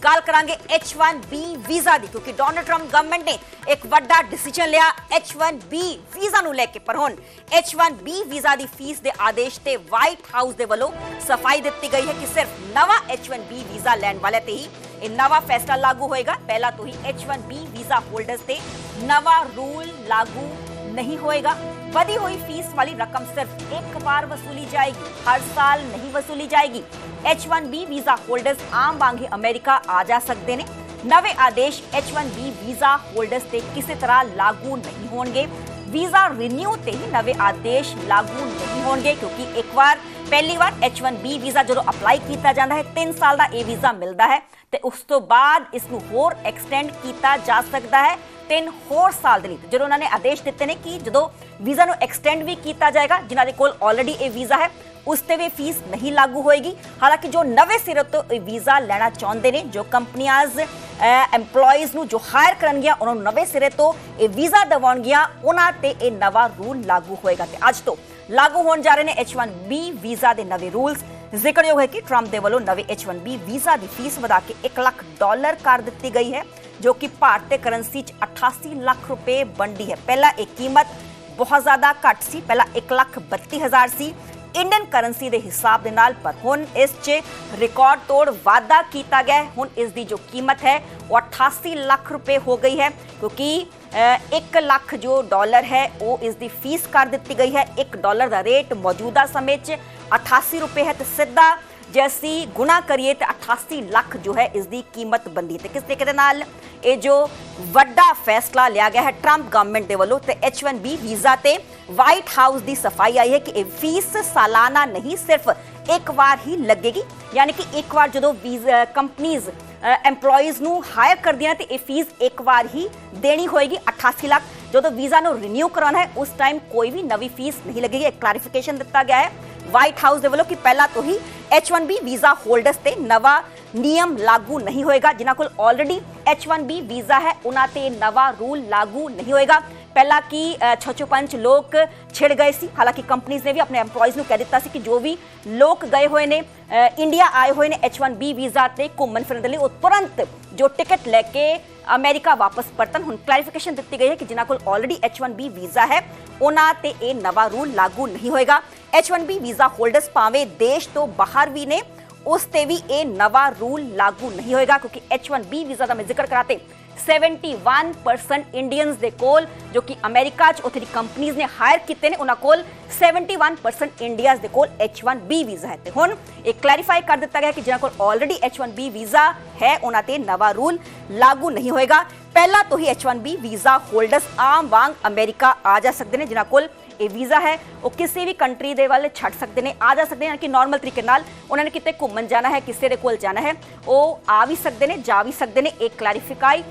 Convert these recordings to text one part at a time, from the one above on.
गल करांगे H1B visa दी, क्योंकि डोनाल्ड ट्रंप गवर्नमेंट ने एक वड्डा डिसीजन लिया H1B वीजा नूं लेके। पर हुण H1B वीजा दी फीस दे आदेश ते व्हाइट हाउस दे वल्लों सफाई दित्ती गई है कि सिर्फ नवा H1B वीजा लैण वाले ते ही ਇਹ ਨਵਾਂ फैसला लागू होएगा। पहला तो ही H1B वीजा होल्डर्स ते नवा रूल लागू नहीं होएगा। बढ़ी हुई फीस वाली रकम सिर्फ एक बार वसूली जाएगी, हर साल नहीं वसूली जाएगी। H1B वीजा होल्डर्स आम वांगे अमेरिका आ जा सकते ने। नवे आदेश H1B वीजा होल्डर्स ते किसी तरह लागू नहीं होंगे। वीजा रिन्यू ते ही नवे आदेश लागू नहीं होंगे, क्योंकि एक बार पहली बार H1B वीजा जो अप्लाई किया जाता है 3 साल का यह वीजा मिलता है, तो उस तो बाद इसनूं होर एक्सटेंड किया जा सकता है 3 होर साल के लिए। जो उन्होंने आदेश दिते ने कि जो वीजा नूं एक्सटेंड भी किया जाएगा, जिन्हां दे कोल ऑलरेडी ये वीजा है उस ते भी फीस नहीं लागू होएगी। हालांकि जो नवे सिरे तो वीजा लेना चाहते हैं, जो कंपनियाज एम्पलॉयज़ नूं जो हायर करनगियां उन्होंने नवे सिरे तो ये वीजा दवाउणगियां, उन्हां ते ये नवा रूल लागू होएगा। ते अज तो लागू होने जा रहे हैं H1B वीजा के नवे रूल्स। जिक्रयोग है कि ट्रंप के वालों नवे H1B वीजा की फीस बढ़ा के $1 लाख कर दी गई है, जो कि भारतीय करेंसी 88 लाख रुपए बनती है। पहला एक कीमत बहुत ज्यादा घट सी, पहला 1,32,000 सी इंडियन करेंसी के हिसाब के नाल, पर हुण इस च रिकॉर्ड तोड़ वाधा किया गया है। हुण इस दी जो कीमत है वो 88 लाख रुपए हो गई है, क्योंकि $1 लाख जो डॉलर है वो इसकी फीस कर दी गई है। $1 का रेट मौजूदा समय 88 रुपए है, तो सीधा जैसी गुणा करिए तो 88 लाख जो है इसकी कीमत बनती है। किस तरीके नाल ये जो वड्डा फैसला लिया गया है ट्रंप गवर्नमेंट के वालों, तो H1B वीजा ते व्हाइट हाउस की सफाई आई है कि फीस सालाना नहीं सिर्फ एक बार ही लगेगी। यानी कि एक बार जो कंपनीज एम्पलॉयज़ नूं हायर कर दिया तो ये फीस एक बार ही देनी होएगी 88 लाख। जो वीजा नूं रिन्यू कराना है उस टाइम कोई भी नवी फीस नहीं लगेगी। एक क्लैरिफिकेशन दिता गया है व्हाइट हाउस के वालों कि पहला तो ही H1B वीजा होल्डर्स ते नवा नियम लागू नहीं होएगा। जिन्हां कोल ऑलरेडी H1B वीजा है उन्हां ते नवा रूल लागू नहीं होएगा। पहला कि 605 लोग छिड़ गए सी, हालांकि कंपनीज ने भी अपने एम्पलॉयज़ नूं कह दिता सी कि जो भी लोग गए हुए ने इंडिया आए हुए ने H1B वीजा ते घूमन फिरन दे लई वो तुरंत जो टिकट लेके अमेरिका वापस परतन। हुण क्लैरिफिकेशन दी गई है कि जिन्हां कोल ऑलरेडी H1B वीजा है उन्हां ते ये नवा रूल लागू नहीं होएगा। H1B वीजा होल्डर्स भावें देश तो बाहर भी ने उस ते भी ये नवा रूल लागू नहीं होएगा, क्योंकि H1B वीजा का मैं जिक्र कराते 71% इंडियंस दे कोल जो कि अमेरिका च उत्थे दी कंपनीज ने हायर किते ने उन्हां कोल 71% इंडियाज दे कोल H1B वीजा है। ते हुण एक क्लैरिफाई कर दिता गया कि जिन्हां कोल ऑलरेडी H1B वीजा है उन्हां ते नवा रूल लागू नहीं होएगा। पहला तो ही H1B वीजा होल्डर्स आम वांग अमेरिका आ जा सकते हैं। जिन्हां कोल ये वीजा है वो किसी भी कंट्री दे वाले छड़ सकते हैं, आ जा सकते हैं कि नॉर्मल तरीके नाल उन्होंने किते घूमन जाना है, किसी दे कोल जाना है वो आ भी सकते हैं, जा भी सकते हैं। एक क्लैरिफाई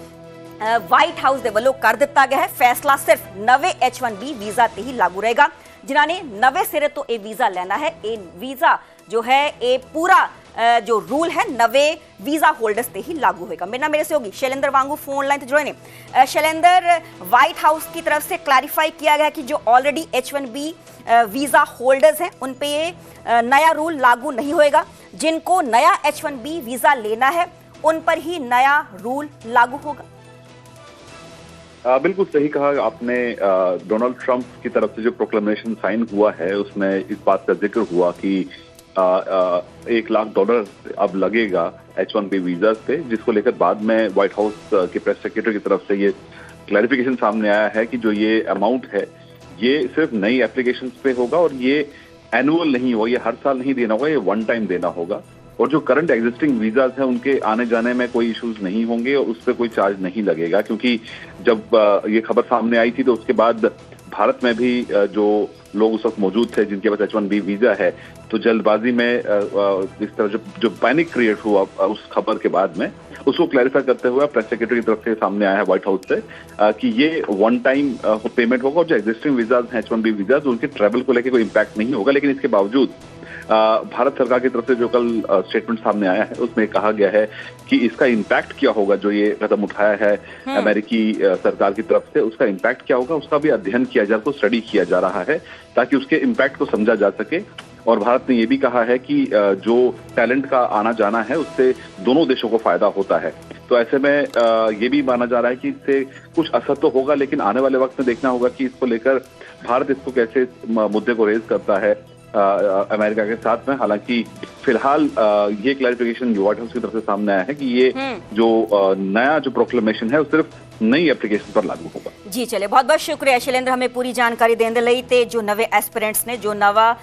व्हाइट हाउस के वालों कर दिता गया है। फैसला सिर्फ नवे H1B वीजा ते ही लागू रहेगा। जिन्होंने नवे सिरे तो ये वीजा लेना है, ये वीजा जो है ये पूरा जो रूल है नवे वीजा होल्डर्स ते ही लागू होगा। मेरे से होगी शैलेंद्र वांगू फोन लाइन जुड़े ने। शैलेंद्र, व्हाइट हाउस की तरफ से क्लैरिफाई किया गया कि जो ऑलरेडी H1B वीजा होल्डर्स हैं उन पे ये नया रूल लागू नहीं होएगा। जिनको नया H1B वीजा लेना है उन पर ही नया रूल लागू होगा। बिल्कुल सही कहा आपने। डोनाल्ड ट्रंप की तरफ से जो प्रोक्लेमेशन साइन हुआ है उसमें इस बात का जिक्र हुआ कि $1 लाख अब लगेगा H1B वीजा पे, जिसको लेकर बाद में व्हाइट हाउस के प्रेस सेक्रेटरी की तरफ से ये क्लैरिफिकेशन सामने आया है कि जो ये अमाउंट है ये सिर्फ नई एप्लीकेशन पे होगा और ये एनुअल नहीं होगा, ये हर साल नहीं देना होगा, ये वन टाइम देना होगा। और जो करंट एग्जिस्टिंग वीजाज हैं उनके आने जाने में कोई इश्यूज नहीं होंगे और उस पर कोई चार्ज नहीं लगेगा। क्योंकि जब ये खबर सामने आई थी तो उसके बाद भारत में भी जो लोग उस वक्त मौजूद थे जिनके पास H1B वीजा है, तो जल्दबाजी में इस तरह जो पैनिक क्रिएट हुआ उस खबर के बाद में, उसको क्लैरिफाई करते हुए प्रेस सेक्रेटरी की तरफ से सामने आया है व्हाइट हाउस से कि ये वन टाइम पेमेंट होगा और जो एग्जिस्टिंग वीजाज हैं H1B वीजाज उनके ट्रैवल को लेकर कोई इम्पैक्ट नहीं होगा। लेकिन इसके बावजूद भारत सरकार की तरफ से जो कल स्टेटमेंट सामने आया है उसमें कहा गया है कि इसका इम्पैक्ट क्या होगा, जो ये कदम उठाया है अमेरिकी सरकार की तरफ से, उसका इम्पैक्ट क्या होगा उसका भी अध्ययन किया जा रहा है, स्टडी किया जा रहा है ताकि उसके इम्पैक्ट को समझा जा सके और भारत ने ये भी कहा है कि जो टैलेंट का आना जाना है उससे दोनों देशों को फायदा होता है। तो ऐसे में ये भी माना जा रहा है कि इससे कुछ असर तो होगा, लेकिन आने वाले वक्त में देखना होगा कि इसको लेकर भारत इसको कैसे मुद्दे को रेज करता है अमेरिका के साथ में। हालांकि फिलहाल ये क्लैरिफिकेशन व्हाइट हाउस की तरफ से सामने आया है कि ये जो नया जो प्रोक्लेमेशन है वो सिर्फ नई एप्लीकेशन पर लागू होगा। जी चले, बहुत बहुत शुक्रिया शैलेंद्र हमें पूरी जानकारी देने ਲਈ ਤੇ ਜੋ ਨਵੇਂ ਐਸਪੀਰੈਂਟਸ ਨੇ ਜੋ ਨਵਾਂ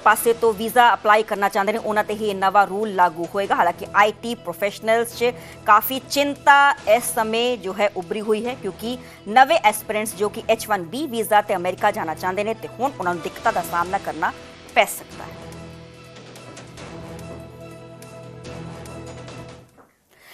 ਪਾਸੇ ਤੋਂ ਵੀਜ਼ਾ ਅਪਲਾਈ ਕਰਨਾ ਚਾਹੁੰਦੇ ਨੇ ਉਹਨਾਂ ਤੇ ਹੀ ਇਹ ਨਵਾਂ ਰੂਲ ਲਾਗੂ ਹੋਏਗਾ। ਹਾਲਾਂਕਿ ਆਈਟੀ ਪ੍ਰੋਫੈਸ਼ਨਲਸ 'ਚ ਕਾਫੀ ਚਿੰਤਾ ਇਸ ਸਮੇਂ ਜੋ ਹੈ ਉਭਰੀ ਹੋਈ ਹੈ ਕਿਉਂਕਿ ਨਵੇਂ ਐਸਪੀਰੈਂਟਸ ਜੋ ਕਿ H1B ਵੀਜ਼ਾ ਤੇ ਅਮਰੀਕਾ ਜਾਣਾ ਚਾਹੁੰਦੇ ਨੇ ਤੇ ਹੁਣ ਉਹਨਾਂ ਨੂੰ ਦਿੱਕਤਾਂ ਦਾ ਸਾਹਮਣਾ ਕਰਨਾ ਪੈ ਸਕਦਾ ਹੈ।